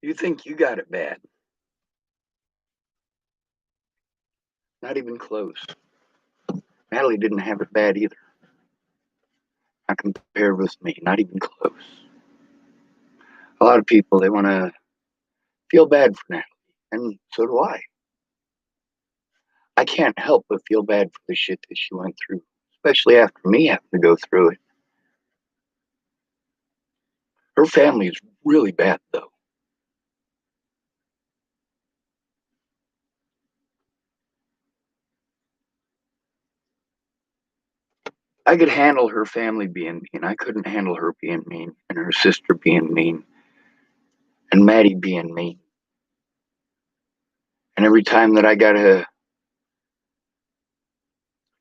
You think you got it bad. Not even close. Natalie didn't have it bad either. Not compared with me. Not even close. A lot of people, they want to feel bad for Natalie. And so do I. I can't help but feel bad for the shit that she went through, especially after me having to go through it. Her family is really bad, though. I could handle her family being mean. I couldn't handle her being mean, and her sister being mean, and Maddie being mean. And every time that I gotta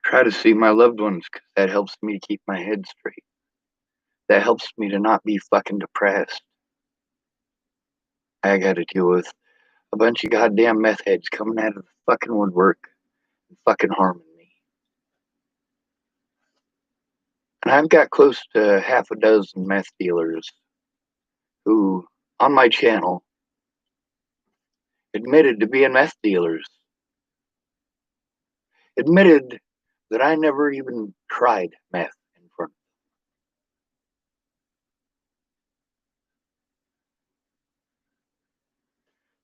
try to see my loved ones, because that helps me to keep my head straight. That helps me to not be fucking depressed. I gotta deal with a bunch of goddamn meth heads coming out of the fucking woodwork and fucking harming me. And I've got close to half a dozen meth dealers who, on my channel, admitted to being meth dealers. Admitted that I never even tried meth in front of them.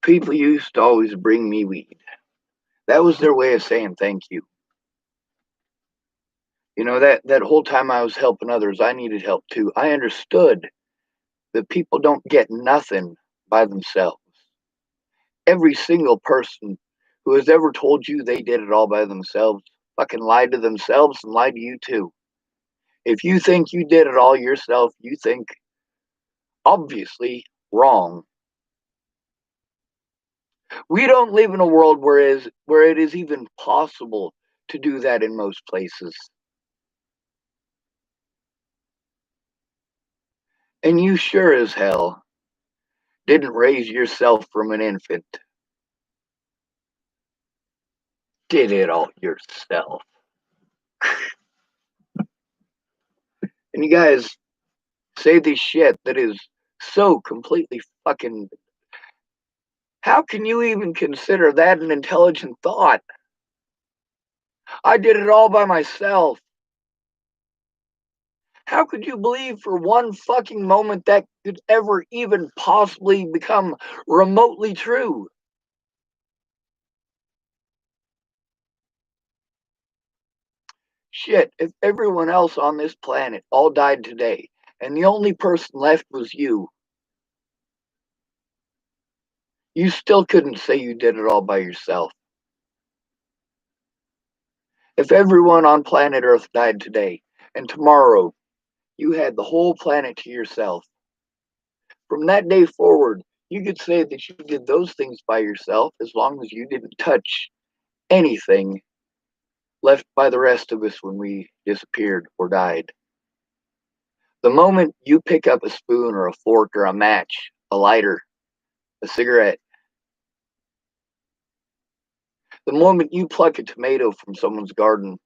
People used to always bring me weed. That was their way of saying thank you. You know, that whole time I was helping others, I needed help too. I understood that people don't get nothing by themselves. Every single person who has ever told you they did it all by themselves fucking lied to themselves and lied to you too. If you think you did it all yourself, you think obviously wrong. We don't live in a world where it is even possible to do that in most places. And you sure as hell didn't raise yourself from an infant. Did it all yourself. And you guys say this shit that is so completely fucking. How can you even consider that an intelligent thought? I did it all by myself. How could you believe for one fucking moment that could ever even possibly become remotely true? Shit, if everyone else on this planet all died today and the only person left was you still couldn't say you did it all by yourself. If everyone on planet Earth died today and tomorrow you had the whole planet to yourself, from that day forward, you could say that you did those things by yourself as long as you didn't touch anything left by the rest of us when we disappeared or died. The moment you pick up a spoon or a fork or a match, a lighter, a cigarette, the moment you pluck a tomato from someone's garden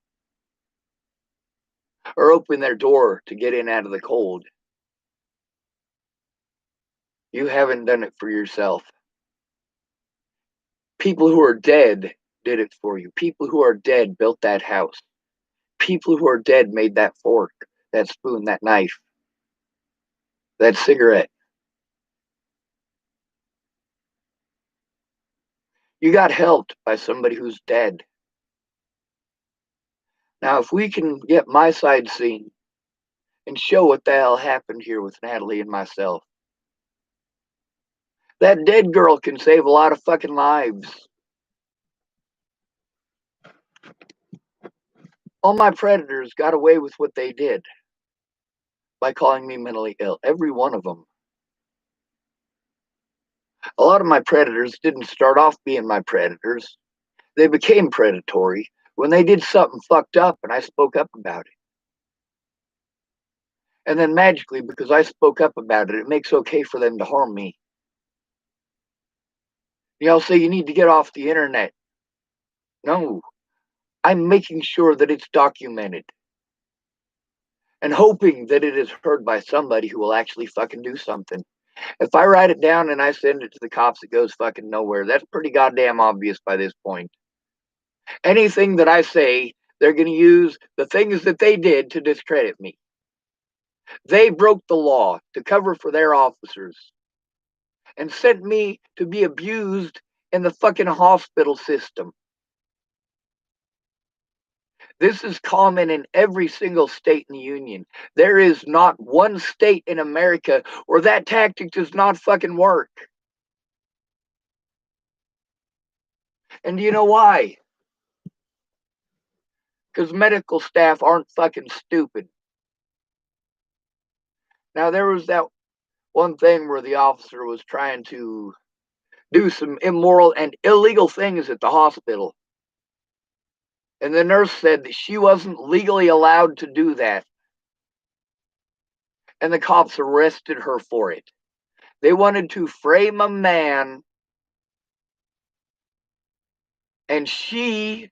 or open their door to get in out of the cold, you haven't done it for yourself. People who are dead did it for you. People who are dead built that house. People who are dead made that fork, that spoon, that knife, that cigarette. You got helped by somebody who's dead. Now, if we can get my side seen and show what the hell happened here with Natalie and myself, that dead girl can save a lot of fucking lives. All my predators got away with what they did by calling me mentally ill. Every one of them. A lot of my predators didn't start off being my predators. They became predatory when they did something fucked up and I spoke up about it. And then magically, because I spoke up about it, it makes okay for them to harm me. Y'all say you need to get off the internet. No, I'm making sure that it's documented and hoping that it is heard by somebody who will actually fucking do something. If I write it down and I send it to the cops, it goes fucking nowhere. That's pretty goddamn obvious by this point. Anything that I say, they're going to use the things that they did to discredit me. They broke the law to cover for their officers and sent me to be abused in the fucking hospital system. This is common in every single state in the union. There is not one state in America where that tactic does not fucking work. And do you know why? Because medical staff aren't fucking stupid. Now, there was that one thing where the officer was trying to do some immoral and illegal things at the hospital. And the nurse said that she wasn't legally allowed to do that. And the cops arrested her for it. They wanted to frame a man, and she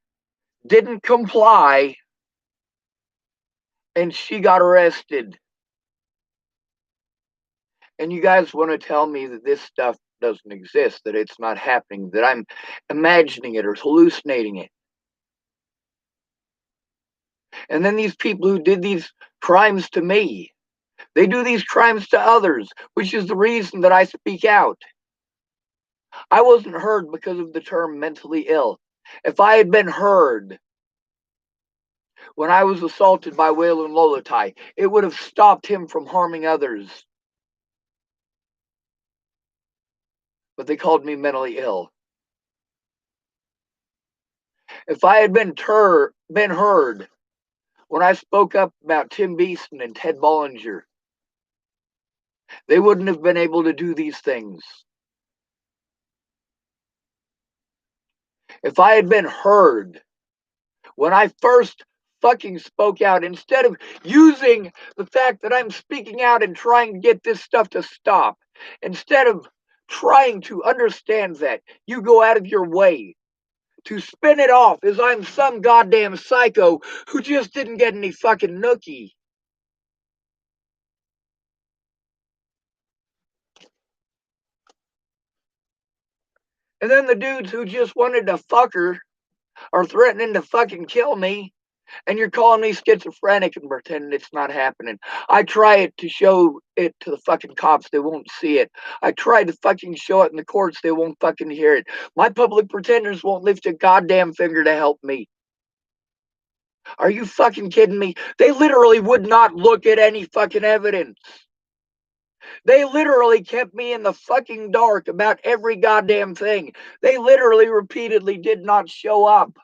didn't comply, and she got arrested. And you guys want to tell me that this stuff doesn't exist, that it's not happening, that I'm imagining it or hallucinating it. And then these people who did these crimes to me, they do these crimes to others, which is the reason that I speak out. I wasn't heard because of the term mentally ill. If I had been heard when I was assaulted by Waylon Lolotai, it would have stopped him from harming others. But they called me mentally ill. If I had been heard when I spoke up about Tim Beeson and Ted Bollinger, they wouldn't have been able to do these things. If I had been heard when I first fucking spoke out, instead of using the fact that I'm speaking out and trying to get this stuff to stop, instead of trying to understand that, you go out of your way to spin it off as I'm some goddamn psycho who just didn't get any fucking nookie. And then the dudes who just wanted to fuck her are threatening to fucking kill me, and you're calling me schizophrenic and pretending it's not happening. I try it to show it to the fucking cops, they won't see it. I try to fucking show it in the courts, they won't fucking hear it. My public pretenders won't lift a goddamn finger to help me. Are you fucking kidding me? They literally would not look at any fucking evidence. They literally kept me in the fucking dark about every goddamn thing. They literally repeatedly did not show up.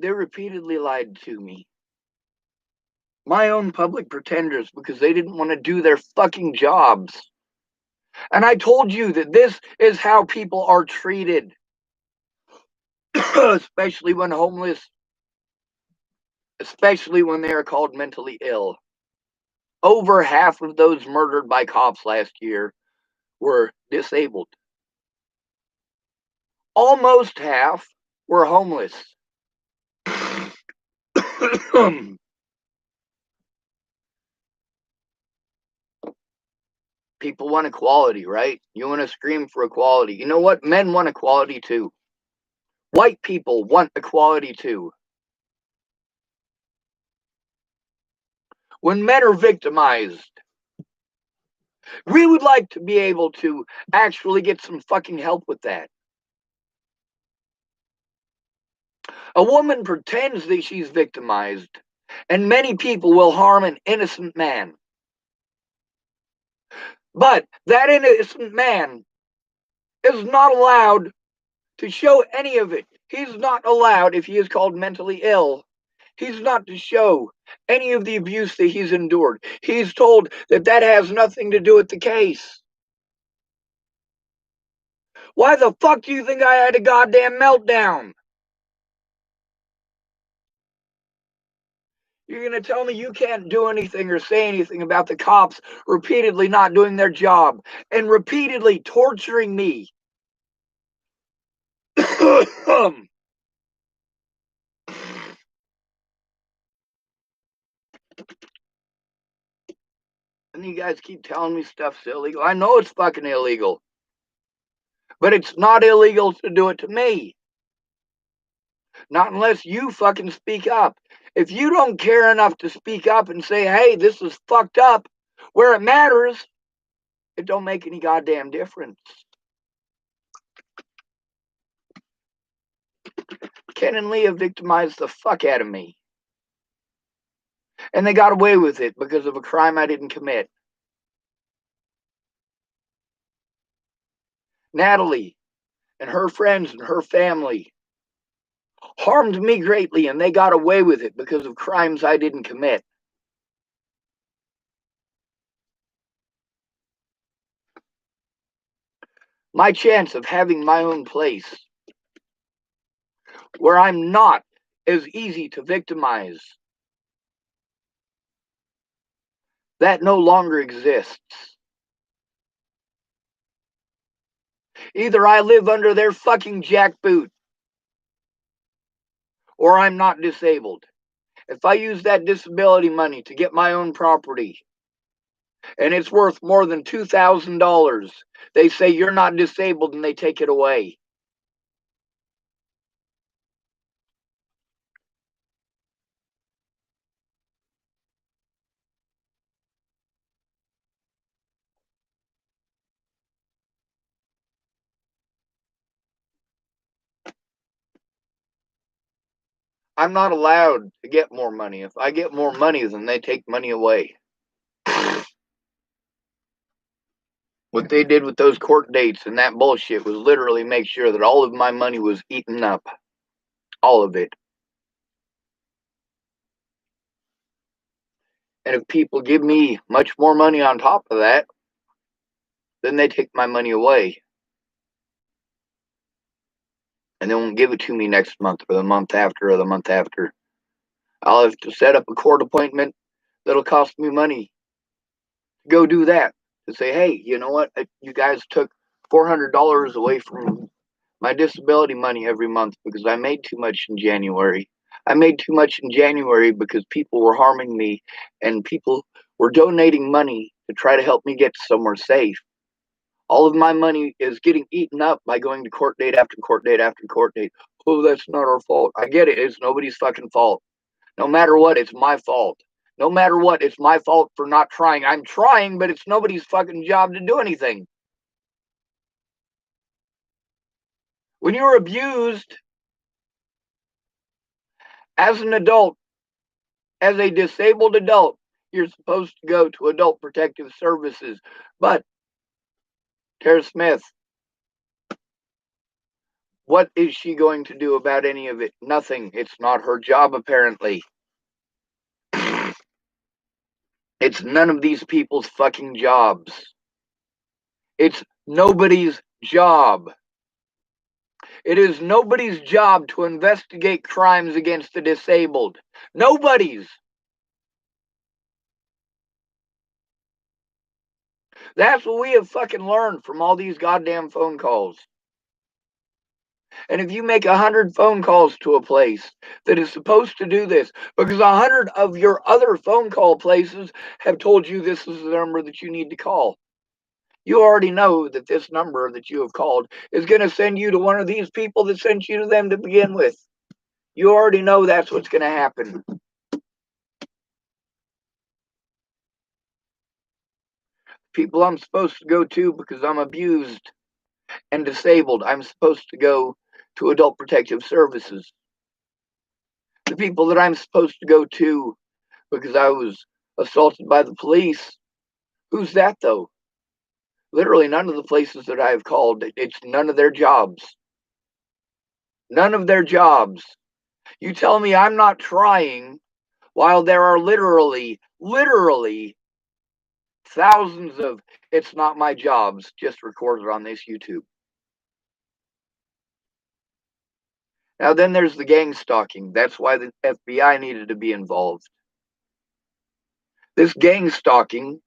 They repeatedly lied to me. My own public pretenders, because they didn't want to do their fucking jobs. And I told you that this is how people are treated, especially when homeless, especially when they are called mentally ill. Over half of those murdered by cops last year were disabled. Almost half were homeless. People want equality, right? You want to scream for equality. You know what? Men want equality too. White people want equality too. When men are victimized, we would like to be able to actually get some fucking help with that. A woman pretends that she's victimized, and many people will harm an innocent man. But that innocent man is not allowed to show any of it. He's not allowed, if he is called mentally ill, he's not to show any of the abuse that he's endured. He's told that that has nothing to do with the case. Why the fuck do you think I had a goddamn meltdown? You're going to tell me you can't do anything or say anything about the cops repeatedly not doing their job and repeatedly torturing me. And you guys keep telling me stuff's illegal. I know it's fucking illegal. But it's not illegal to do it to me. Not unless you fucking speak up. If you don't care enough to speak up and say, hey, this is fucked up, where it matters, it don't make any goddamn difference. Ken and Leah victimized the fuck out of me. And they got away with it because of a crime I didn't commit. Natalie and her friends and her family harmed me greatly, and they got away with it because of crimes I didn't commit. My chance of having my own place where I'm not as easy to victimize, that no longer exists. Either I live under their fucking jackboot or I'm not disabled. If I use that disability money to get my own property and it's worth more than $2,000, they say you're not disabled and they take it away. I'm not allowed to get more money. If I get more money, then they take money away. What they did with those court dates and that bullshit was literally make sure that all of my money was eaten up. All of it. And if people give me much more money on top of that, then they take my money away. And they won't give it to me next month or the month after or the month after. I'll have to set up a court appointment that'll cost me money to go do that. To say, hey, you know what? You guys took $400 away from my disability money every month because I made too much in January. I made too much in January because people were harming me and people were donating money to try to help me get somewhere safe. All of my money is getting eaten up by going to court date after court date after court date. Oh, that's not our fault. I get it. It's nobody's fucking fault. No matter what, it's my fault. No matter what, it's my fault for not trying. I'm trying, but it's nobody's fucking job to do anything. When you're abused as an adult, as a disabled adult, you're supposed to go to Adult Protective Services. But Tara Smith, what is she going to do about any of it? Nothing. It's not her job, apparently. It's none of these people's fucking jobs. It's nobody's job. It is nobody's job to investigate crimes against the disabled. Nobody's. That's what we have fucking learned from all these goddamn phone calls. And if you make 100 phone calls to a place that is supposed to do this, because 100 of your other phone call places have told you this is the number that you need to call, you already know that this number that you have called is going to send you to one of these people that sent you to them to begin with. You already know that's what's going to happen. People I'm supposed to go to because I'm abused and disabled, I'm supposed to go to Adult Protective Services. The people that I'm supposed to go to because I was assaulted by the police, who's that though? Literally none of the places that I've called, it's none of their jobs. None of their jobs. You tell me I'm not trying while there are literally thousands of it's not my jobs just recorded on this YouTube. Now then there's the gang stalking. That's why the FBI needed to be involved. This gang stalking,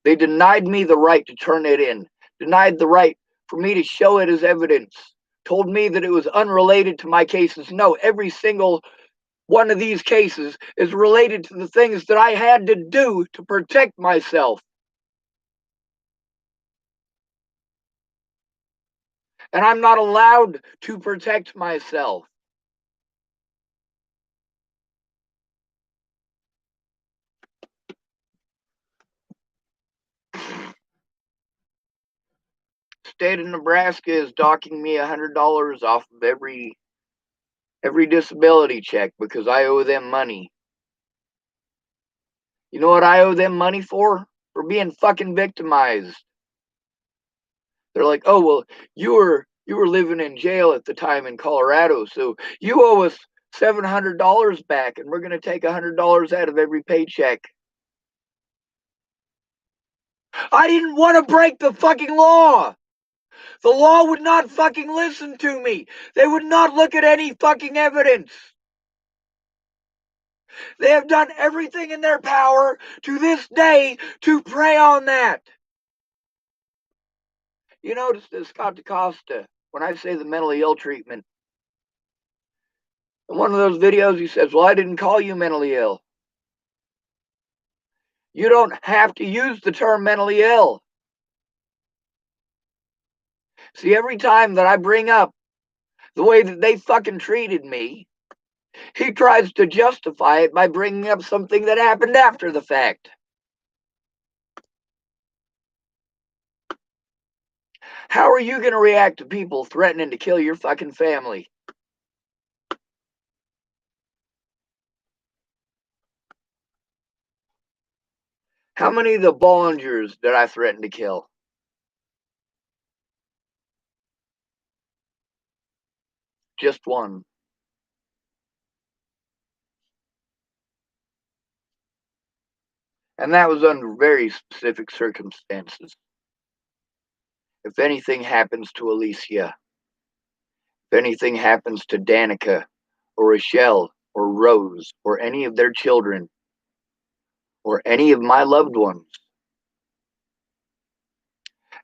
they denied me the right to turn it in, denied the right for me to show it as evidence, told me that it was unrelated to my cases. No, every single one of these cases is related to the things that I had to do to protect myself. And I'm not allowed to protect myself. State of Nebraska is docking me $100 off of every disability check because I owe them money. You know what I owe them money for? For being fucking victimized. They're like, oh well, you were living in jail at the time in Colorado, so you owe us $700 back, and we're gonna take $100 out of every paycheck. I didn't want to break the fucking law. The law would not fucking listen to me. They would not look at any fucking evidence. They have done everything in their power to this day to prey on that. You notice this Scott DaCosta, when I say the mentally ill treatment, in one of those videos he says, well, I didn't call you mentally ill. You don't have to use the term mentally ill. See, every time that I bring up the way that they fucking treated me, he tries to justify it by bringing up something that happened after the fact. How are you going to react to people threatening to kill your fucking family? How many of the Bollingers did I threaten to kill? Just one. And that was under very specific circumstances. If anything happens to Alicia, if anything happens to Danica or Rochelle or Rose or any of their children or any of my loved ones,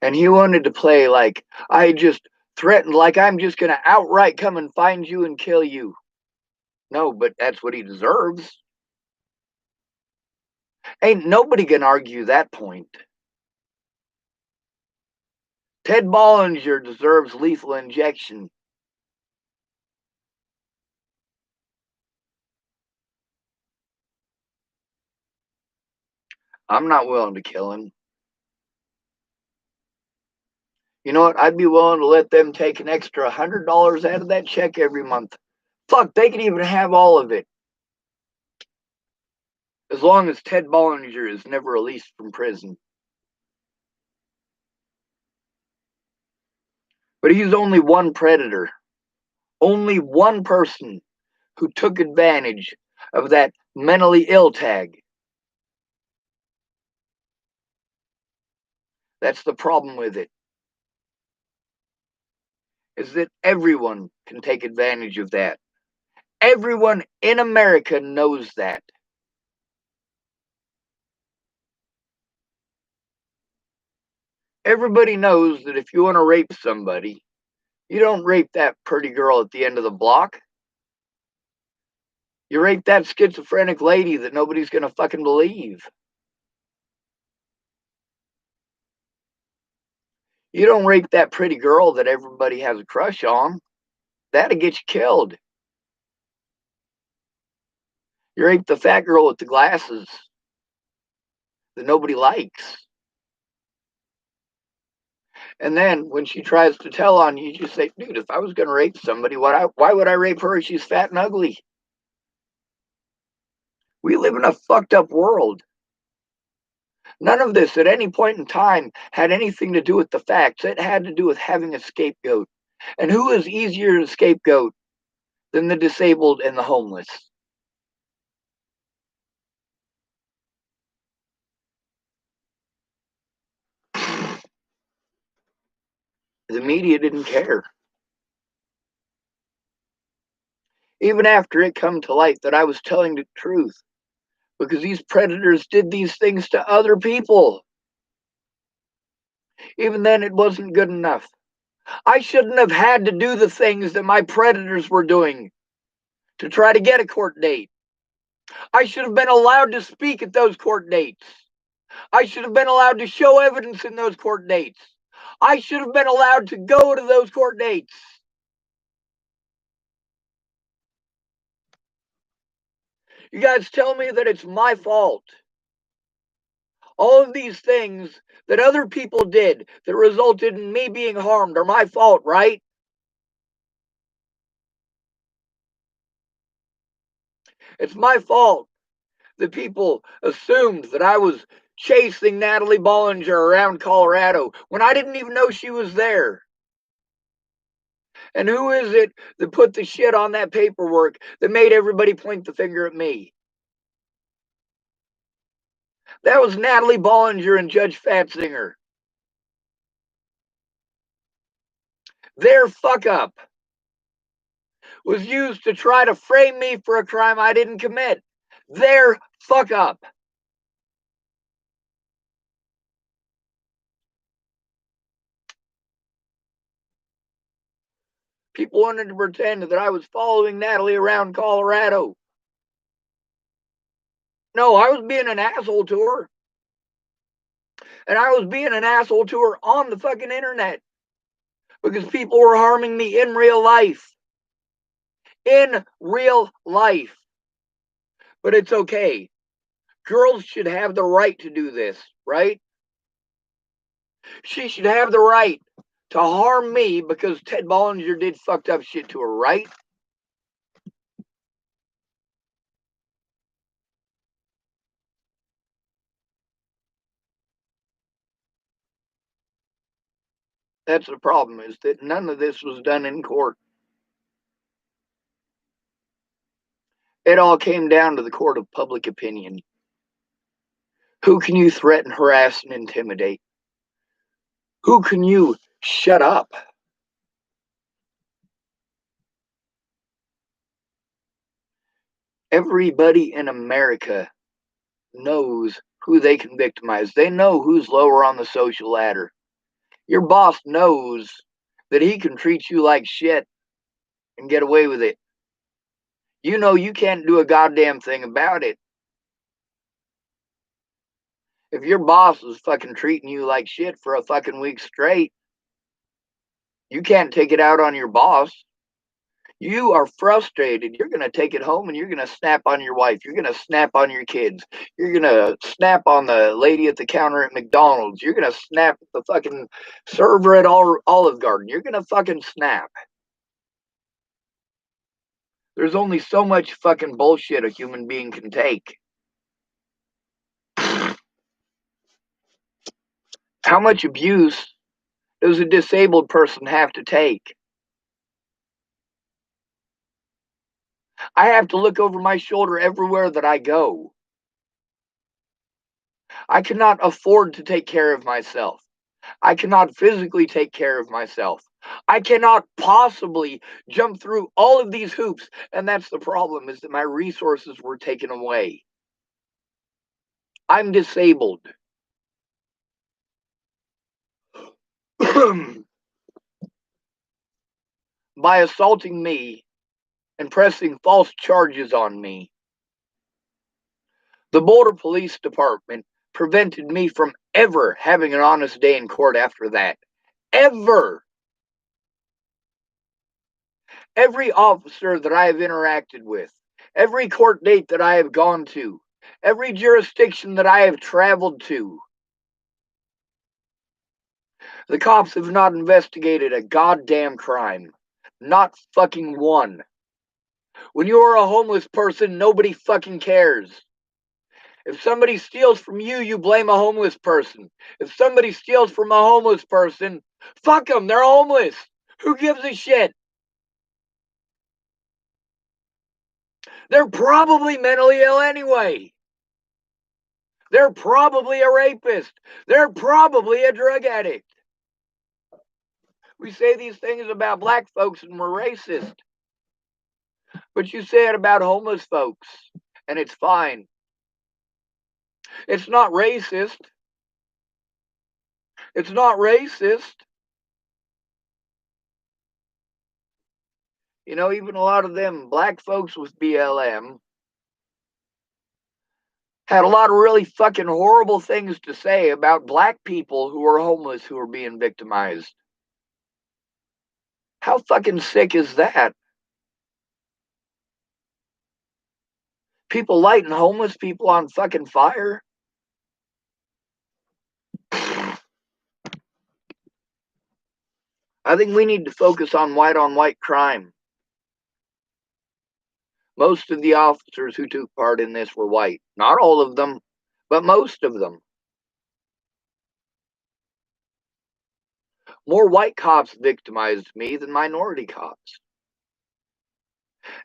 and he wanted to play like I just threatened, like I'm just going to outright come and find you and kill you. No, but that's what he deserves. Ain't nobody can argue that point. Ted Bollinger deserves lethal injection. I'm not willing to kill him. You know what? I'd be willing to let them take an extra $100 out of that check every month. Fuck, they can even have all of it. As long as Ted Bollinger is never released from prison. But he's only one predator. Only one person who took advantage of that mentally ill tag. That's the problem with it. Is that everyone can take advantage of that. Everyone in America knows that. Everybody knows that if you want to rape somebody, you don't rape that pretty girl at the end of the block. You rape that schizophrenic lady that nobody's going to fucking believe. You don't rape that pretty girl that everybody has a crush on. That'll get you killed. You rape the fat girl with the glasses that nobody likes. And then when she tries to tell on you, you just say, dude, if I was going to rape somebody, why would I rape her? She's fat and ugly. We live in a fucked up world. None of this at any point in time had anything to do with the facts. It had to do with having a scapegoat. And who is easier to scapegoat than the disabled and the homeless? The media didn't care. Even after it come to light that I was telling the truth, because these predators did these things to other people. Even then, it wasn't good enough. I shouldn't have had to do the things that my predators were doing to try to get a court date. I should have been allowed to speak at those court dates. I should have been allowed to show evidence in those court dates. I should have been allowed to go to those court dates. You guys tell me that it's my fault. All of these things that other people did that resulted in me being harmed are my fault, right? It's my fault that people assumed that I was chasing Natalie Bollinger around Colorado when I didn't even know she was there. And who is it that put the shit on that paperwork that made everybody point the finger at me? That was Natalie Bollinger and Judge Fatzinger. Their fuck up was used to try to frame me for a crime I didn't commit. Their fuck up. People wanted to pretend that I was following Natalie around Colorado. No, I was being an asshole to her. And I was being an asshole to her on the fucking internet. Because people were harming me in real life. In real life. But it's okay. Girls should have the right to do this, right? She should have the right to harm me because Ted Bollinger did fucked up shit to her, right? That's the problem, is that none of this was done in court. It all came down to the court of public opinion. Who can you threaten, harass, and intimidate? Who can you shut up? Everybody in America knows who they can victimize. They know who's lower on the social ladder. Your boss knows that he can treat you like shit and get away with it. You know you can't do a goddamn thing about it. If your boss is fucking treating you like shit for a fucking week straight, you can't take it out on your boss. You are frustrated. You're going to take it home and you're going to snap on your wife. You're going to snap on your kids. You're going to snap on the lady at the counter at McDonald's. You're going to snap at the fucking server at Olive Garden. You're going to fucking snap. There's only so much fucking bullshit a human being can take. How much abuse does a disabled person have to take? I have to look over my shoulder everywhere that I go. I cannot afford to take care of myself. I cannot physically take care of myself. I cannot possibly jump through all of these hoops. And that's the problem, is that my resources were taken away. I'm disabled. By assaulting me and pressing false charges on me, the Boulder Police Department prevented me from ever having an honest day in court after that. Ever. Every officer that I have interacted with, every court date that I have gone to, every jurisdiction that I have traveled to, the cops have not investigated a goddamn crime. Not fucking one. When you are a homeless person, nobody fucking cares. If somebody steals from you, you blame a homeless person. If somebody steals from a homeless person, fuck them, they're homeless. Who gives a shit? They're probably mentally ill anyway. They're probably a rapist. They're probably a drug addict. We say these things about black folks and we're racist. But you say it about homeless folks, and it's fine. It's not racist. It's not racist. You know, even a lot of them black folks with BLM had a lot of really fucking horrible things to say about black people who are homeless who are being victimized. How fucking sick is that? People lighting homeless people on fucking fire? I think we need to focus on white crime. Most of the officers who took part in this were white. Not all of them, but most of them. More white cops victimized me than minority cops.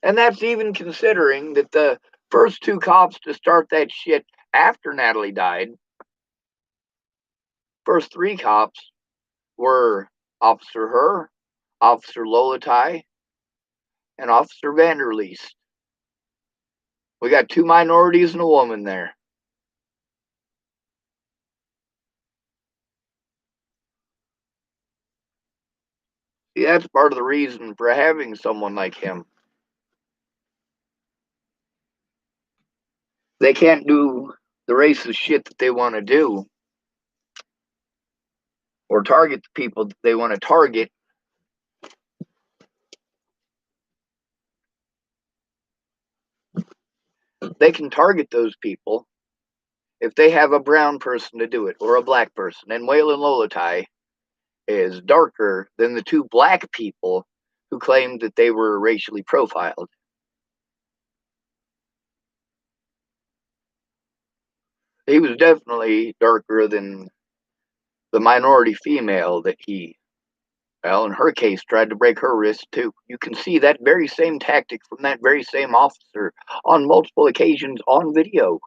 And that's even considering that the first two cops to start that shit after Natalie died, first three cops were Officer Herr, Officer Lolatai, and Officer Vanderleest. We got two minorities and a woman there. See, that's part of the reason for having someone like him. They can't do the racist shit that they want to do or target the people that they want to target. They can target those people if they have a brown person to do it or a black person. And Waylon Lolatai is darker than the two black people who claimed that they were racially profiled. He was definitely darker than the minority female that he, well, in her case, tried to break her wrist too. You can see that very same tactic from that very same officer on multiple occasions on video.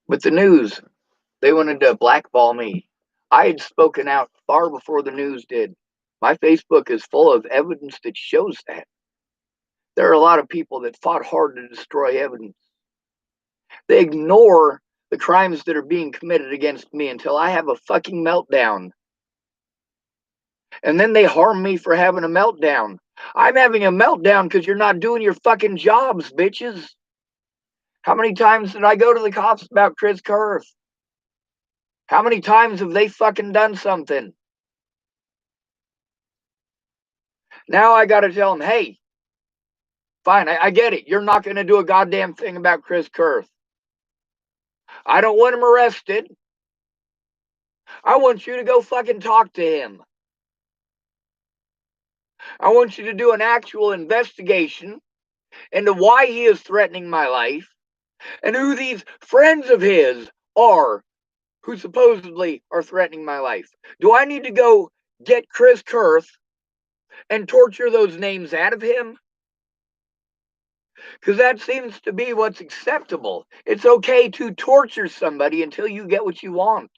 But the news, they wanted to blackball me. I had spoken out far before the news did. My Facebook is full of evidence that shows that. There are a lot of people that fought hard to destroy evidence. They ignore the crimes that are being committed against me until I have a fucking meltdown. And then they harm me for having a meltdown. I'm having a meltdown because you're not doing your fucking jobs, bitches. How many times did I go to the cops about Chris Kurth? How many times have they fucking done something? Now I gotta tell them, hey, fine, I get it. You're not gonna do a goddamn thing about Chris Kurth. I don't want him arrested. I want you to go fucking talk to him. I want you to do an actual investigation into why he is threatening my life and who these friends of his are who supposedly are threatening my life. Do I need to go get Chris Kurth and torture those names out of him? Because that seems to be what's acceptable. It's okay to torture somebody until you get what you want.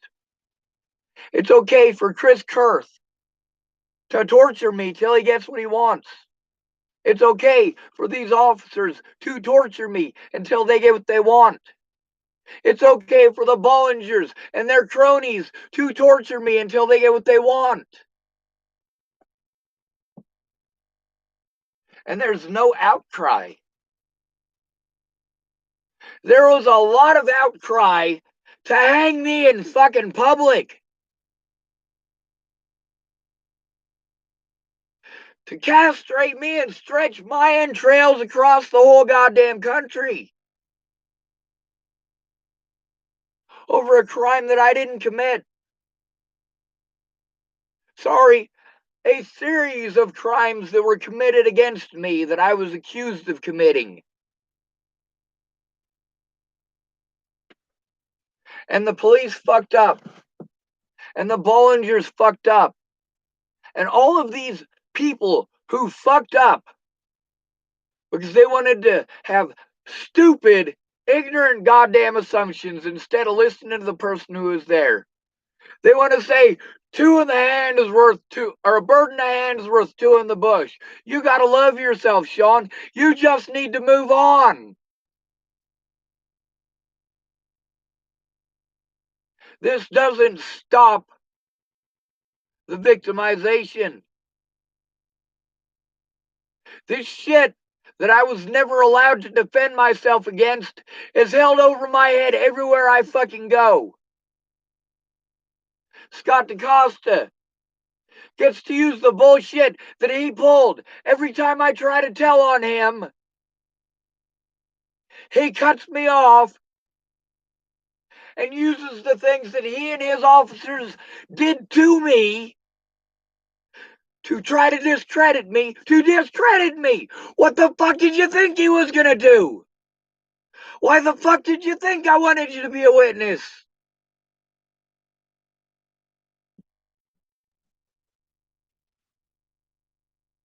It's okay for Chris Kurth to torture me till he gets what he wants. It's okay for these officers to torture me until they get what they want. It's okay for the Bollingers and their cronies to torture me until they get what they want. And there's no outcry. There was a lot of outcry to hang me in fucking public. To castrate me and stretch my entrails across the whole goddamn country. Over a crime that I didn't commit. Sorry, a series of crimes that were committed against me that I was accused of committing. And the police fucked up. And the Bollingers fucked up. And all of these people who fucked up because they wanted to have stupid, ignorant goddamn assumptions instead of listening to the person who is there. They want to say two in the hand is worth two, or a bird in the hand is worth two in the bush. You got to love yourself, Sean. You just need to move on. This doesn't stop the victimization. This shit that I was never allowed to defend myself against is held over my head everywhere I fucking go. Scott DaCosta gets to use the bullshit that he pulled every time I try to tell on him. He cuts me off and uses the things that he and his officers did to me to try to discredit me, What the fuck did you think he was gonna do? Why the fuck did you think I wanted you to be a witness?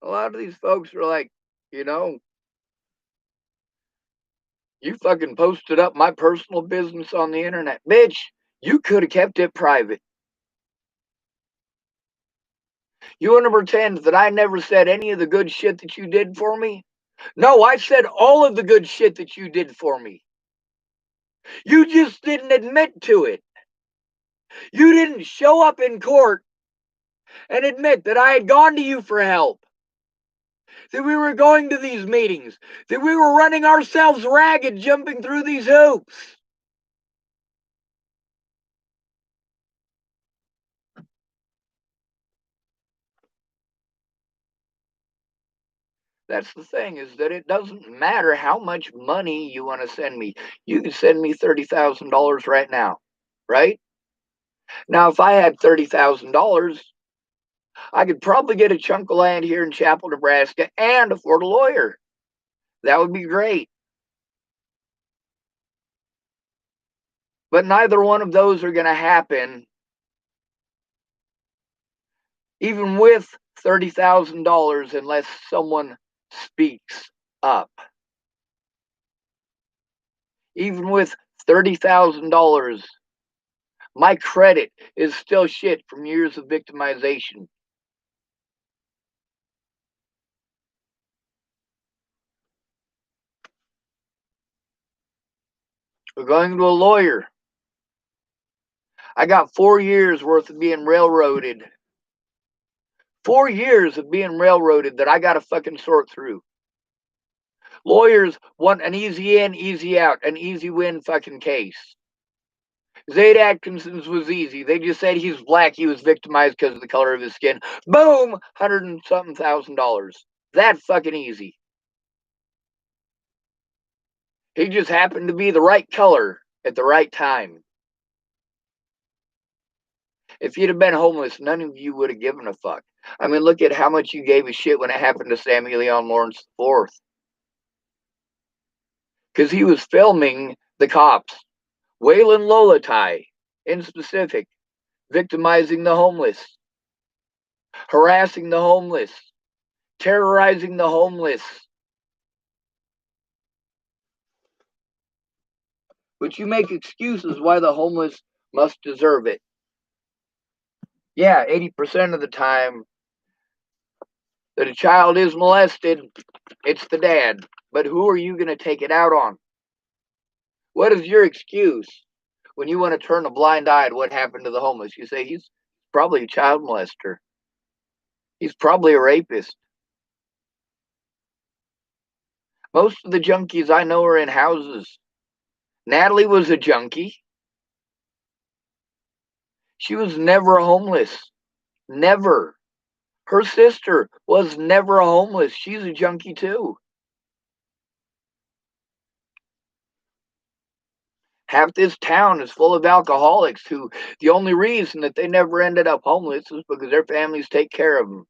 A lot of these folks are like, you know, you fucking posted up my personal business on the internet. Bitch, you could have kept it private. You want to pretend that I never said any of the good shit that you did for me? No, I said all of the good shit that you did for me. You just didn't admit to it. You didn't show up in court and admit that I had gone to you for help, that we were going to these meetings, that we were running ourselves ragged jumping through these hoops. That's the thing, is that it doesn't matter how much money you want to send me. You can send me $30,000 right now, right? Now, if I had $30,000, I could probably get a chunk of land here in Chapel, Nebraska and afford a lawyer. That would be great. But neither one of those are going to happen, even with $30,000, unless someone speaks up. Even with $30,000, my credit is still shit from years of victimization. We're going to a lawyer. I got 4 years worth of being railroaded. 4 years of being railroaded that I got to fucking sort through. Lawyers want an easy in, easy out, an easy win fucking case. Zaid Atkinson's was easy. They just said he's black, he was victimized because of the color of his skin. Boom, $100 and something thousand. That fucking easy. He just happened to be the right color at the right time. If you'd have been homeless, none of you would have given a fuck. I mean, look at how much you gave a shit when it happened to Sammy Leon Lawrence IV. Because he was filming the cops, Waylon Lolatai in specific, victimizing the homeless, harassing the homeless, terrorizing the homeless. But you make excuses why the homeless must deserve it. Yeah, 80% of the time that a child is molested, it's the dad. But who are you going to take it out on? What is your excuse when you want to turn a blind eye to what happened to the homeless? You say he's probably a child molester. He's probably a rapist. Most of the junkies I know are in houses. Natalie was a junkie. She was never homeless. Never. Her sister was never homeless. She's a junkie too. Half this town is full of alcoholics who the only reason that they never ended up homeless is because their families take care of them.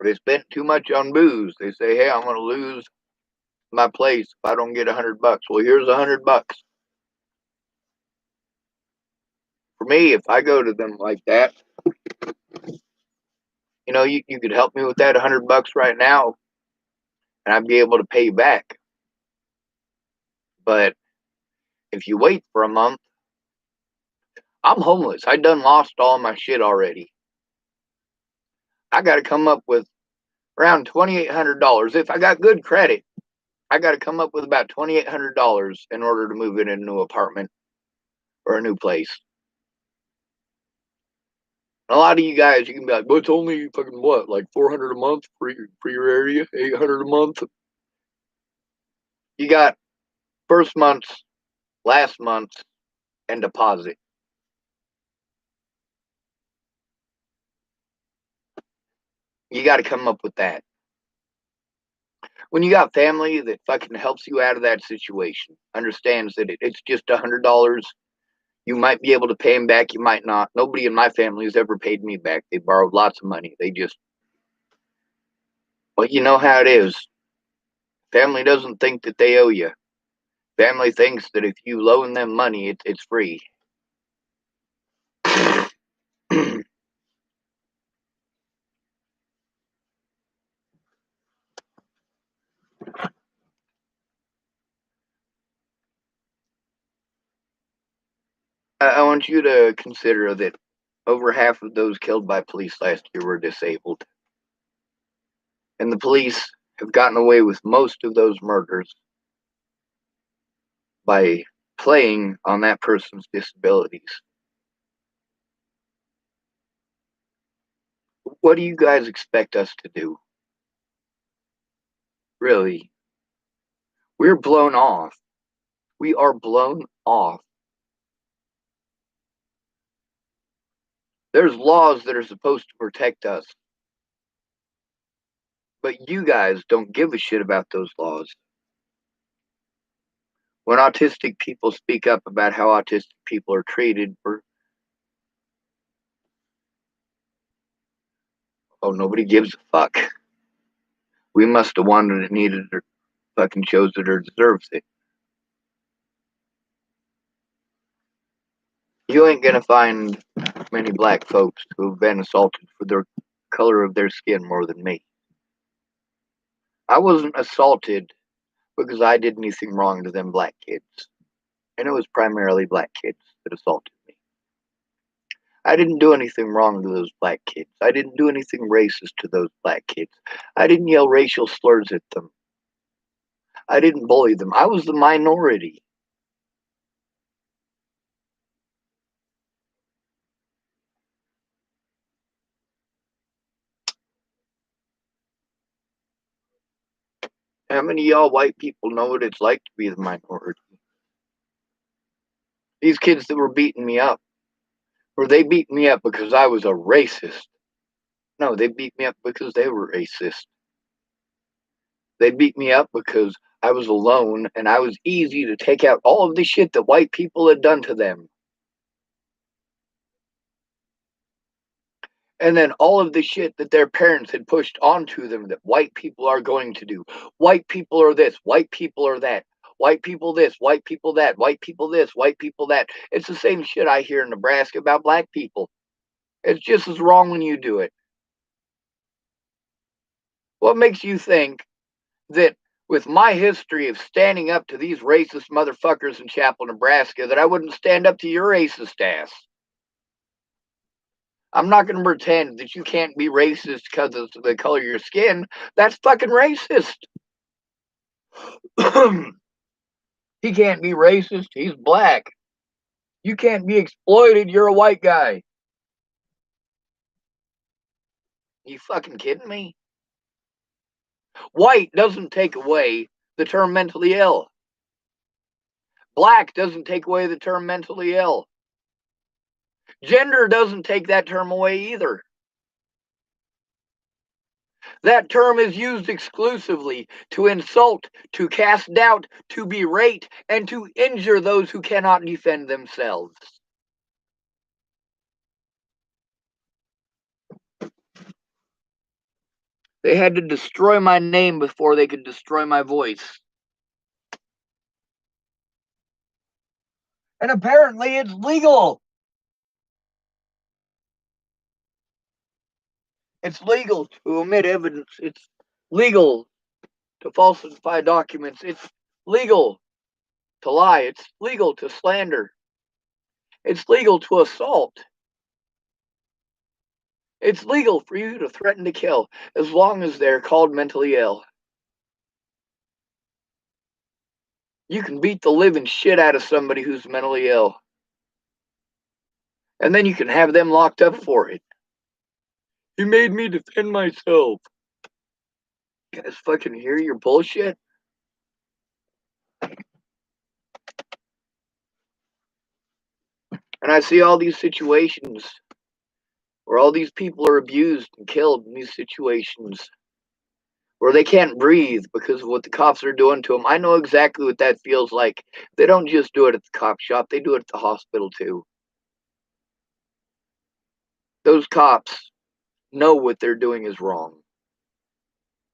They spent too much on booze. They say, hey, I'm going to lose my place if I don't get $100. Well, here's $100. For me, if I go to them like that, you could help me with that $100 right now, and I'd be able to pay you back. But if you wait for a month, I'm homeless. I done lost all my shit already. I got to come up with around $2,800 if I got good credit. I got to come up with about $2,800 in order to move in a new apartment or a new place. A lot of you guys, you can be like, "Well, it's only fucking what, like 400 a month for your area, 800 a month." You got first month's, last month's, and deposit. You got to come up with that. When you got family that fucking helps you out of that situation, understands that it's just $100. You might be able to pay them back. You might not. Nobody in my family has ever paid me back. They borrowed lots of money. They just, well, you know how it is. Family doesn't think that they owe you. Family thinks that if you loan them money, it's free. I want you to consider that over half of those killed by police last year were disabled. And the police have gotten away with most of those murders by playing on that person's disabilities. What do you guys expect us to do? Really? We're blown off. We are blown off. There's laws that are supposed to protect us. But you guys don't give a shit about those laws. When autistic people speak up about how autistic people are treated, nobody gives a fuck. We must have wanted it, needed it, or fucking chose it, or deserves it. You ain't gonna find many black folks who have been assaulted for the color of their skin more than me. I wasn't assaulted because I did anything wrong to them black kids. And it was primarily black kids that assaulted me. I didn't do anything wrong to those black kids. I didn't do anything racist to those black kids. I didn't yell racial slurs at them. I didn't bully them. I was the minority. How many of y'all white people know what it's like to be the minority? These kids that were beating me up, were they beating me up because I was a racist? No, they beat me up because they were racist. They beat me up because I was alone and I was easy to take out all of the shit that white people had done to them. And then all of the shit that their parents had pushed onto them that white people are going to do. White people are this, white people are that. White people this, white people that, white people this, white people that. It's the same shit I hear in Nebraska about black people. It's just as wrong when you do it. What makes you think that with my history of standing up to these racist motherfuckers in Chapel, Nebraska, that I wouldn't stand up to your racist ass? I'm not going to pretend that you can't be racist because of the color of your skin. That's fucking racist. He can't be racist. He's black. You can't be exploited. You're a white guy. You fucking kidding me? White doesn't take away the term mentally ill. Black doesn't take away the term mentally ill. Gender doesn't take that term away either. That term is used exclusively to insult, to cast doubt, to berate, and to injure those who cannot defend themselves. They had to destroy my name before they could destroy my voice. And apparently it's legal. It's legal to omit evidence. It's legal to falsify documents. It's legal to lie. It's legal to slander. It's legal to assault. It's legal for you to threaten to kill as long as they're called mentally ill. You can beat the living shit out of somebody who's mentally ill. And then you can have them locked up for it. You made me defend myself. You guys fucking hear your bullshit? And I see all these situations where all these people are abused and killed in these situations where they can't breathe because of what the cops are doing to them. I know exactly what that feels like. They don't just do it at the cop shop, they do it at the hospital too. Those cops know what they're doing is wrong.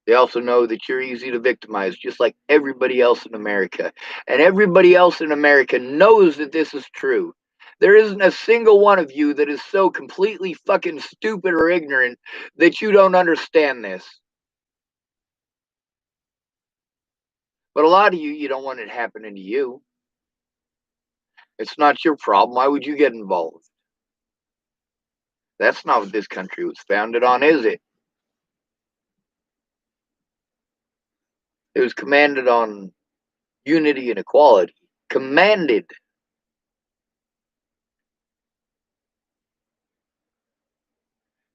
They also know that you're easy to victimize, just like everybody else in America. And everybody else in America knows that this is true. There isn't a single one of you that is so completely fucking stupid or ignorant that you don't understand this. But a lot of you don't want it happening to you. It's not your problem. Why would you get involved? That's not what this country was founded on, is it? It was commanded on unity and equality. Commanded.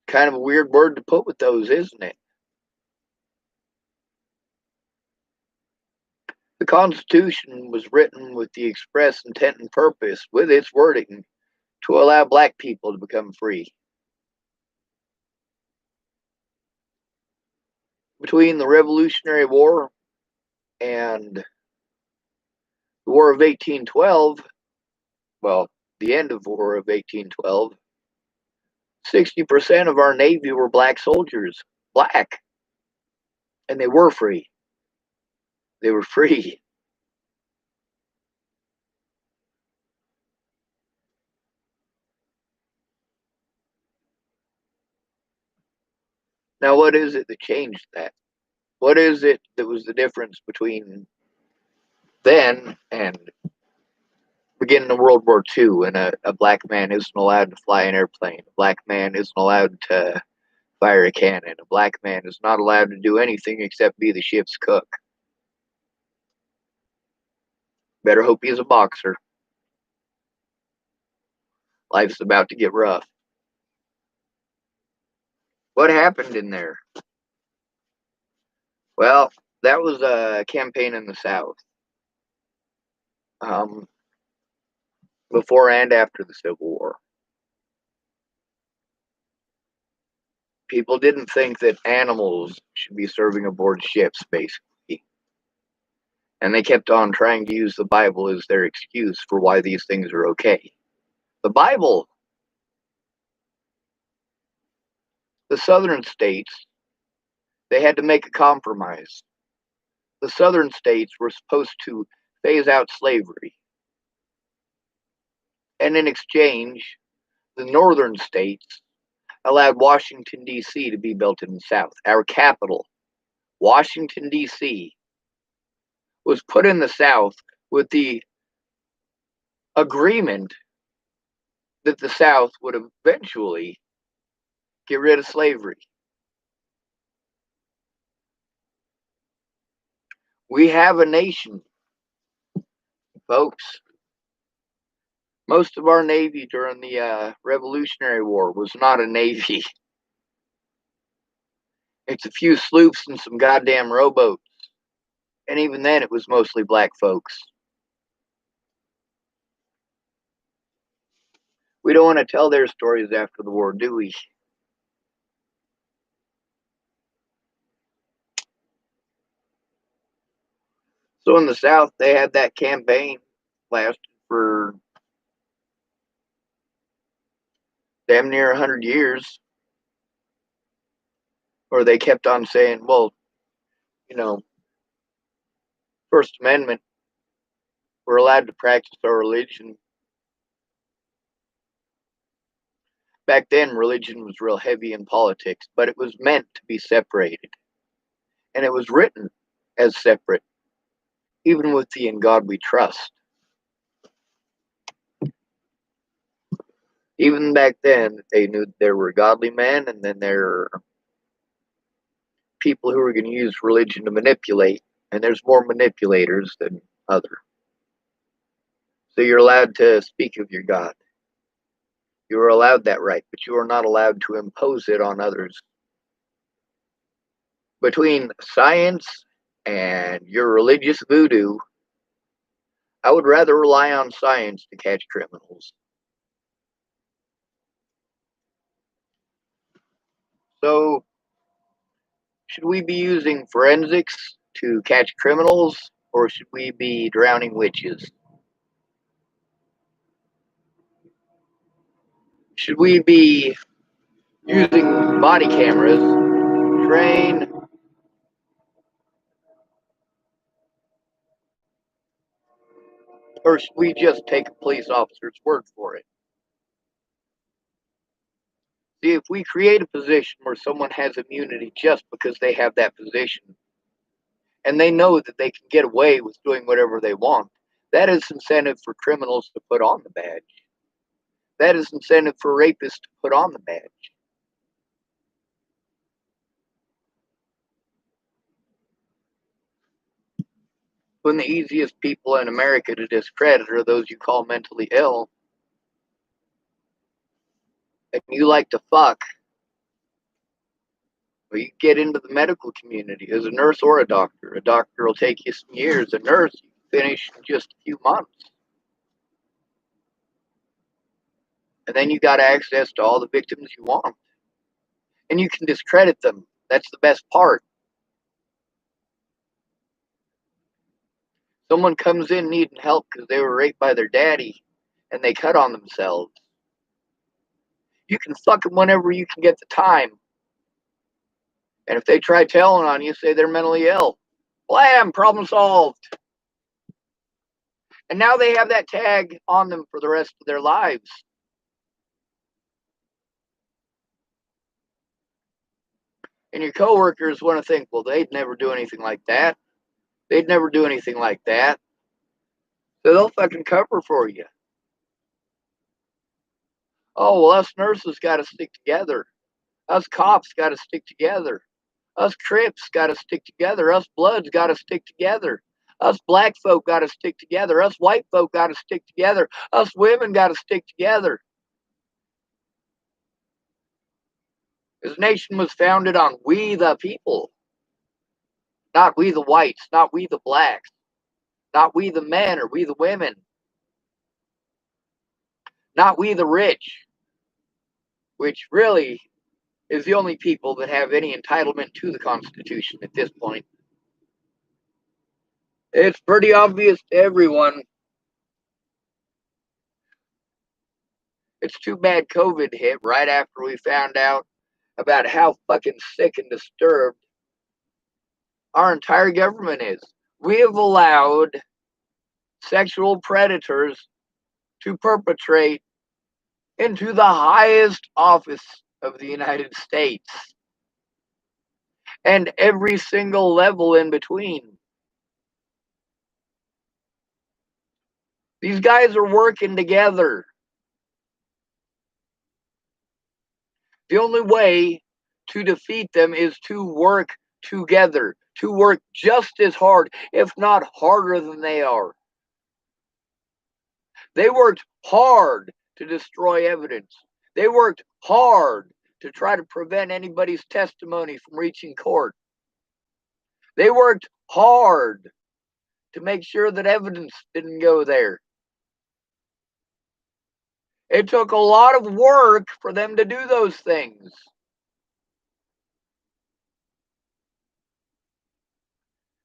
Kind of a weird word to put with those, isn't it? The Constitution was written with the express intent and purpose, with its wording, to allow black people to become free. Between the Revolutionary War and the War of 1812, well, the end of the War of 1812, 60% of our Navy were black soldiers. Black. And they were free. They were free. Now, what is it that changed that? What is it that was the difference between then and beginning of World War II, and a black man isn't allowed to fly an airplane? A black man isn't allowed to fire a cannon. A black man is not allowed to do anything except be the ship's cook. Better hope he's a boxer. Life's about to get rough. What happened in there? Well, that was a campaign in the South. Before and after the Civil War. People didn't think that animals should be serving aboard ships, basically. And they kept on trying to use the Bible as their excuse for why these things are okay. The Bible. The southern states, they had to make a compromise. The southern states were supposed to phase out slavery. And in exchange, the northern states allowed Washington, D.C. to be built in the South. Our capital, Washington, D.C., was put in the South with the agreement that the South would eventually get rid of slavery. We have a nation, folks. Most of our Navy during the Revolutionary War was not a Navy. It's a few sloops and some goddamn rowboats. And even then, it was mostly black folks. We don't want to tell their stories after the war, do we? So in the South, they had that campaign lasted for damn near 100 years, or they kept on saying, well, you know, First Amendment, we're allowed to practice our religion. Back then, religion was real heavy in politics, but it was meant to be separated. And it was written as separate, even with the "In God We Trust." Even back then, they knew there were godly men, and then there are people who are going to use religion to manipulate, and there's more manipulators than other. So you're allowed to speak of your God. You are allowed that right, but you are not allowed to impose it on others. Between science and your religious voodoo, I would rather rely on science to catch criminals. So, should we be using forensics to catch criminals, or should we be drowning witches? Should we be using body cameras to train, or should we just take a police officer's word for it? See, if we create a position where someone has immunity just because they have that position, and they know that they can get away with doing whatever they want, that is incentive for criminals to put on the badge. That is incentive for rapists to put on the badge. When the easiest people in America to discredit are those you call mentally ill, and you like to fuck, well, you get into the medical community as a nurse or a doctor. A doctor will take you some years. A nurse, you can finish in just a few months. And then you got access to all the victims you want. And you can discredit them. That's the best part. Someone comes in needing help because they were raped by their daddy and they cut on themselves. You can fuck them whenever you can get the time. And if they try telling on you, say they're mentally ill. Blam, problem solved. And now they have that tag on them for the rest of their lives. And your coworkers want to think, well, they'd never do anything like that. They'd never do anything like that. So they'll fucking cover for you. Oh, well, us nurses got to stick together. Us cops got to stick together. Us Crips got to stick together. Us Bloods got to stick together. Us black folk got to stick together. Us white folk got to stick together. Us women got to stick together. This nation was founded on we the people, not we the whites, not we the blacks, not we the men or we the women, not we the rich, which really is the only people that have any entitlement to the Constitution at this point. It's pretty obvious to everyone. It's too bad COVID hit right after we found out about how fucking sick and disturbed our entire government is. We have allowed sexual predators to perpetrate into the highest office of the United States and every single level in between. These guys are working together. The only way to defeat them is to work together, to work just as hard, if not harder than they are. They worked hard to destroy evidence. They worked hard to try to prevent anybody's testimony from reaching court. They worked hard to make sure that evidence didn't go there. It took a lot of work for them to do those things.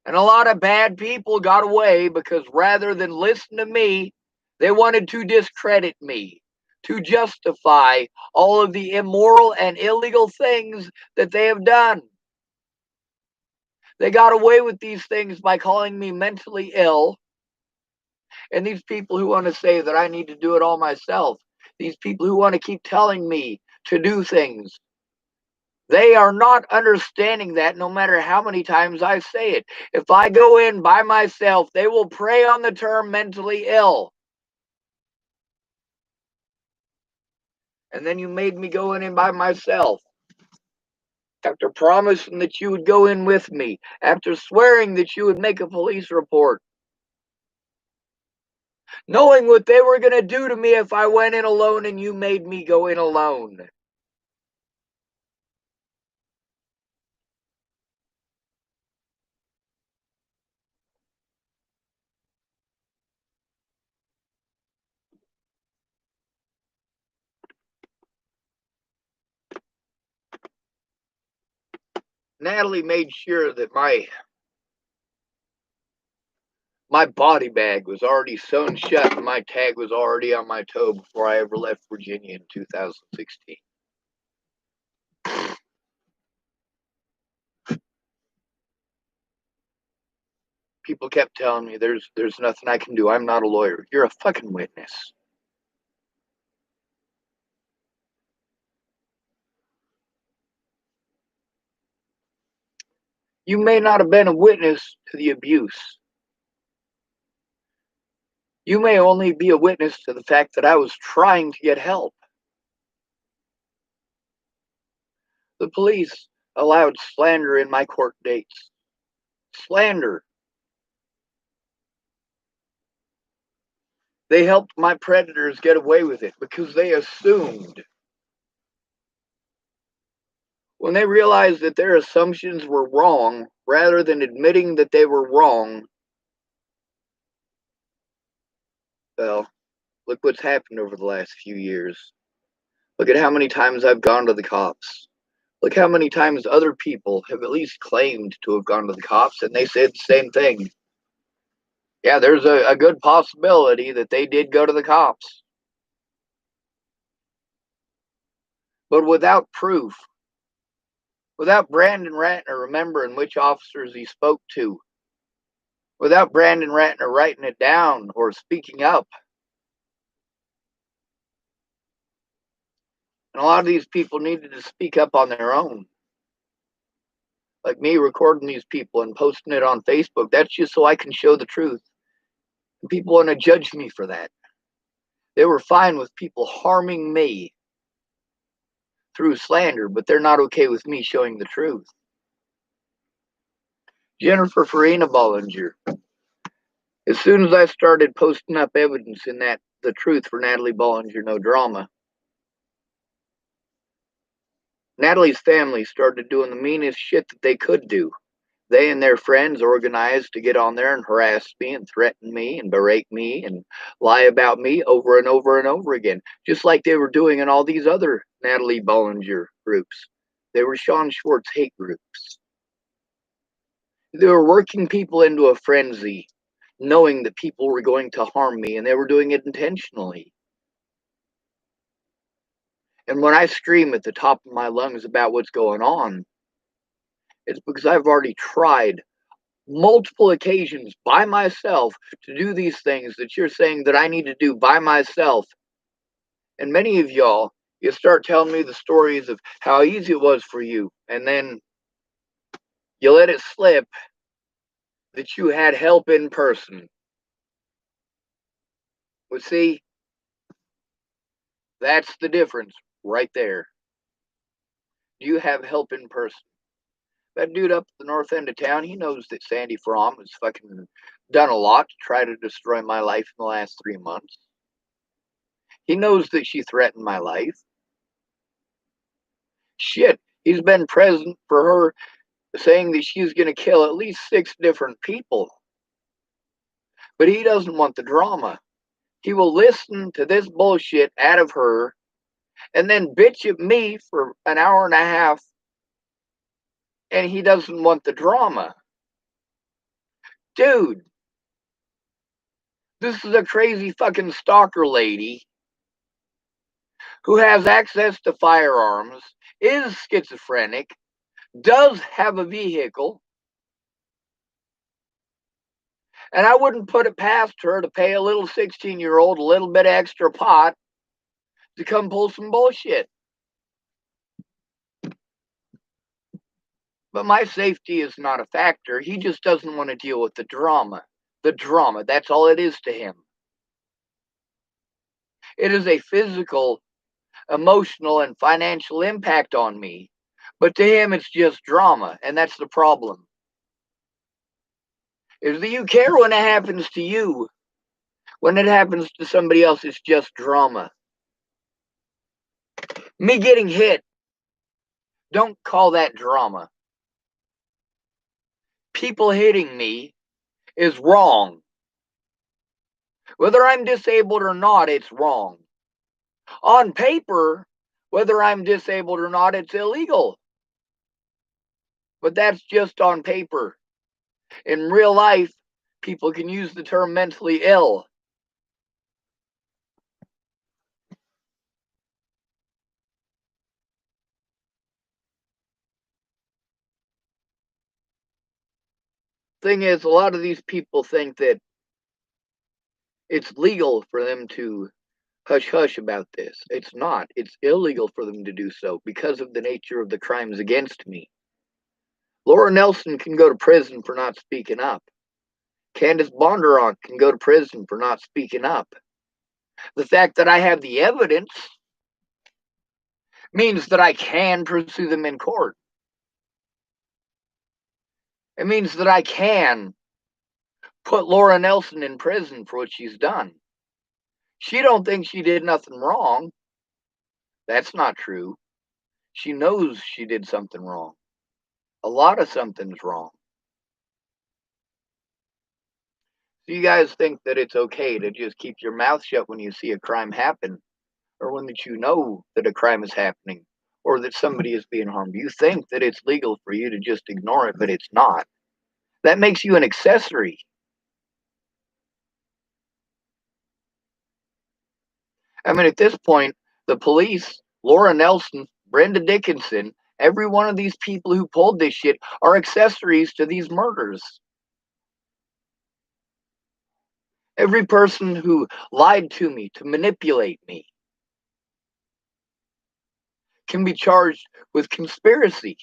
And a lot of bad people got away because rather than listen to me, they wanted to discredit me, to justify all of the immoral and illegal things that they have done. They got away with these things by calling me mentally ill. And these people who want to say that I need to do it all myself, these people who want to keep telling me to do things, they are not understanding that no matter how many times I say it. If I go in by myself, they will prey on the term mentally ill. And then you made me go in by myself. After promising that you would go in with me, after swearing that you would make a police report, knowing what they were going to do to me if I went in alone and you made me go in alone. Natalie made sure that my body bag was already sewn shut and my tag was already on my toe before I ever left Virginia in 2016. People kept telling me there's nothing I can do. I'm not a lawyer. You're a fucking witness. You may not have been a witness to the abuse. You may only be a witness to the fact that I was trying to get help. The police allowed slander in my court dates. Slander. They helped my predators get away with it because they assumed. When they realized that their assumptions were wrong, rather than admitting that they were wrong, well, look what's happened over the last few years. Look at how many times I've gone to the cops. Look how many times other people have at least claimed to have gone to the cops, and they said the same thing. Yeah, there's a good possibility that they did go to the cops. But without proof, without Brandon Ratner remembering which officers he spoke to, without Brandon Ratner writing it down or speaking up. And a lot of these people needed to speak up on their own. Like me recording these people and posting it on Facebook, that's just so I can show the truth. And people want to judge me for that. They were fine with people harming me through slander, but they're not okay with me showing the truth. Jennifer Farina Bollinger. As soon as I started posting up evidence in that The Truth for Natalie Bollinger No Drama, Natalie's family started doing the meanest shit that they could do. They and their friends organized to get on there and harass me and threaten me and berate me and lie about me over and over and over again, just like they were doing in all these other Natalie Bollinger groups. They were Sean Schwartz hate groups. They were working people into a frenzy, knowing that people were going to harm me, and they were doing it intentionally. And when I scream at the top of my lungs about what's going on, it's because I've already tried multiple occasions by myself to do these things that you're saying that I need to do by myself. And many of y'all, you start telling me the stories of how easy it was for you, and then you let it slip that you had help in person. Well, see, that's the difference right there. Do you have help in person? That dude up at the north end of town, he knows that Sandy Fromm has fucking done a lot to try to destroy my life in the last 3 months. He knows that she threatened my life. Shit, he's been present for her saying that she's going to kill at least 6 different people. But he doesn't want the drama. He will listen to this bullshit out of her and then bitch at me for an hour and a half, and he doesn't want the drama. Dude, this is a crazy fucking stalker lady who has access to firearms, is schizophrenic, does have a vehicle, and I wouldn't put it past her to pay a little 16-year-old a little bit of extra pot to come pull some bullshit. But my safety is not a factor. He just doesn't want to deal with the drama. The drama, that's all it is to him. It is a physical, emotional, and financial impact on me. But to him, it's just drama, and that's the problem. Is that you care when it happens to you. When it happens to somebody else, it's just drama. Me getting hit, don't call that drama. People hitting me is wrong. Whether I'm disabled or not, it's wrong. On paper, whether I'm disabled or not, it's illegal. But that's just on paper. In real life, people can use the term mentally ill. Thing is, a lot of these people think that it's legal for them to hush hush about this. It's not. It's illegal for them to do so because of the nature of the crimes against me. Laura Nelson can go to prison for not speaking up. Candace Bondurant can go to prison for not speaking up. The fact that I have the evidence means that I can pursue them in court. It means that I can put Laura Nelson in prison for what she's done. She don't think she did nothing wrong. That's not true. She knows she did something wrong. A lot of something's wrong. So you guys think that it's okay to just keep your mouth shut when you see a crime happen, or when that you know that a crime is happening, or that somebody is being harmed. You think that it's legal for you to just ignore it, but it's not. That makes you an accessory. I mean, at this point, the police, Laura Nelson, Brenda Dickinson, every one of these people who pulled this shit are accessories to these murders. Every person who lied to me to manipulate me can be charged with conspiracy.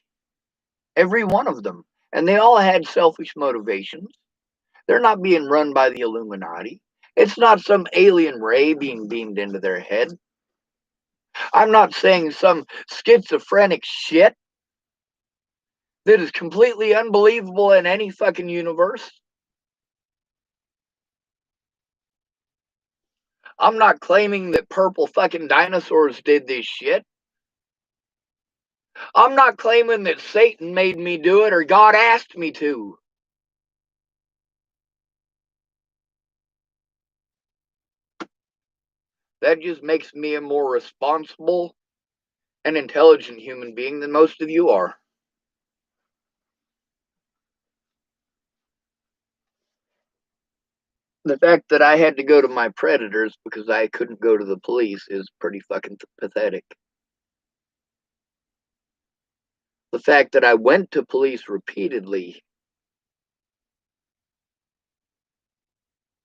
Every one of them. And they all had selfish motivations. They're not being run by the Illuminati. It's not some alien ray being beamed into their head. I'm not saying some schizophrenic shit that is completely unbelievable in any fucking universe. I'm not claiming that purple fucking dinosaurs did this shit. I'm not claiming that Satan made me do it or God asked me to. That just makes me a more responsible and intelligent human being than most of you are. The fact that I had to go to my predators because I couldn't go to the police is pretty fucking pathetic. The fact that I went to police repeatedly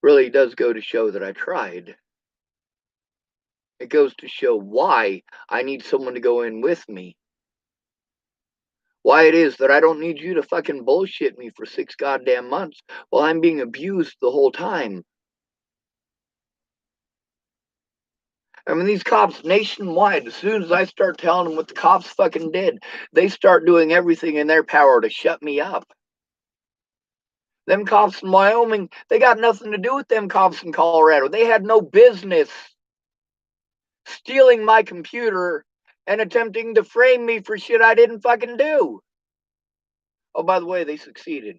really does go to show that I tried. It goes to show why I need someone to go in with me. Why it is that I don't need you to fucking bullshit me for 6 goddamn months while I'm being abused the whole time. I mean, these cops nationwide, as soon as I start telling them what the cops fucking did, they start doing everything in their power to shut me up. Them cops in Wyoming, they got nothing to do with them cops in Colorado. They had no business stealing my computer and attempting to frame me for shit I didn't fucking do. Oh, by the way, they succeeded.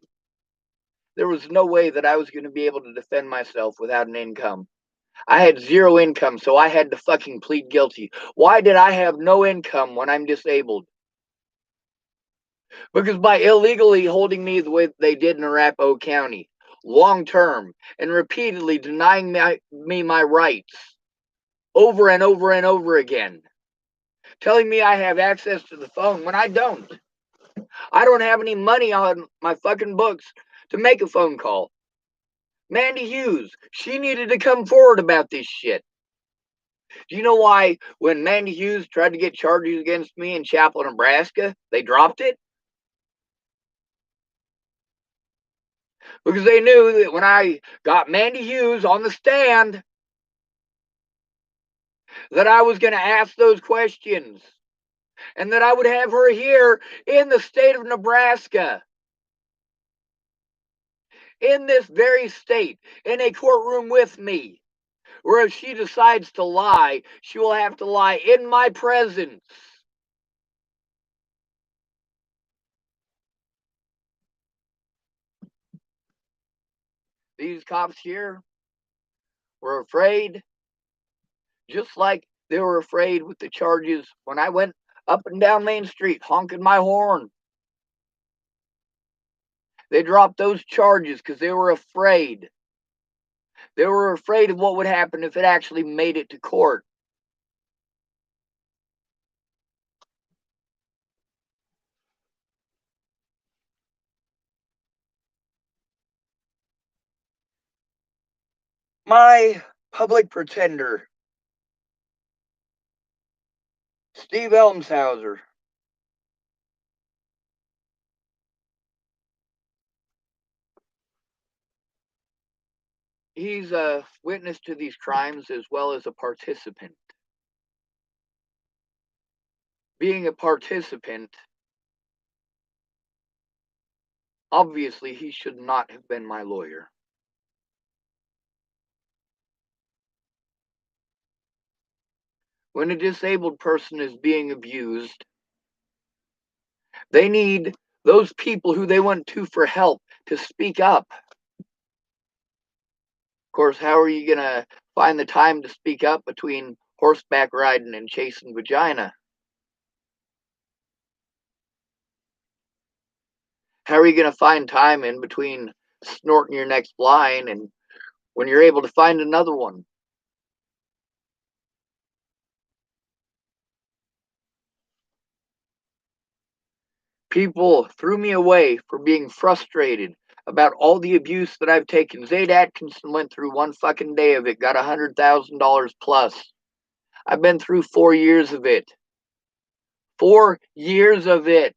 There was no way that I was going to be able to defend myself without an income. I had 0 income, so I had to fucking plead guilty. Why did I have no income when I'm disabled? Because by illegally holding me the way they did in Arapahoe County, long term, and repeatedly denying me my rights, over and over and over again, telling me I have access to the phone when I don't. I don't have any money on my fucking books to make a phone call. Mandy Hughes, she needed to come forward about this shit. Do you know why when Mandy Hughes tried to get charges against me in Chapel, Nebraska, they dropped it? Because they knew that when I got Mandy Hughes on the stand, that I was going to ask those questions and that I would have her here in the state of Nebraska, in this very state, in a courtroom with me, Or if she decides to lie, she will have to lie in my presence. These cops here were afraid, just like they were afraid with the charges when I went up and down Main Street honking my horn. They dropped those charges because they were afraid. They were afraid of what would happen if it actually made it to court. My public pretender, Steve Elmshauser, he's a witness to these crimes as well as a participant. Being a participant, obviously he should not have been my lawyer. When a disabled person is being abused, they need those people who they went to for help to speak up. Of course, how are you going to find the time to speak up between horseback riding and chasing vagina? How are you going to find time in between snorting your next line and when you're able to find another one? People threw me away for being frustrated about all the abuse that I've taken. Zayd Atkinson went through one fucking day of it, got $100,000 plus. I've been through 4 years of it. 4 years of it.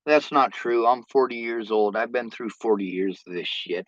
That's not true. I'm 40 years old. I've been through 40 years of this shit.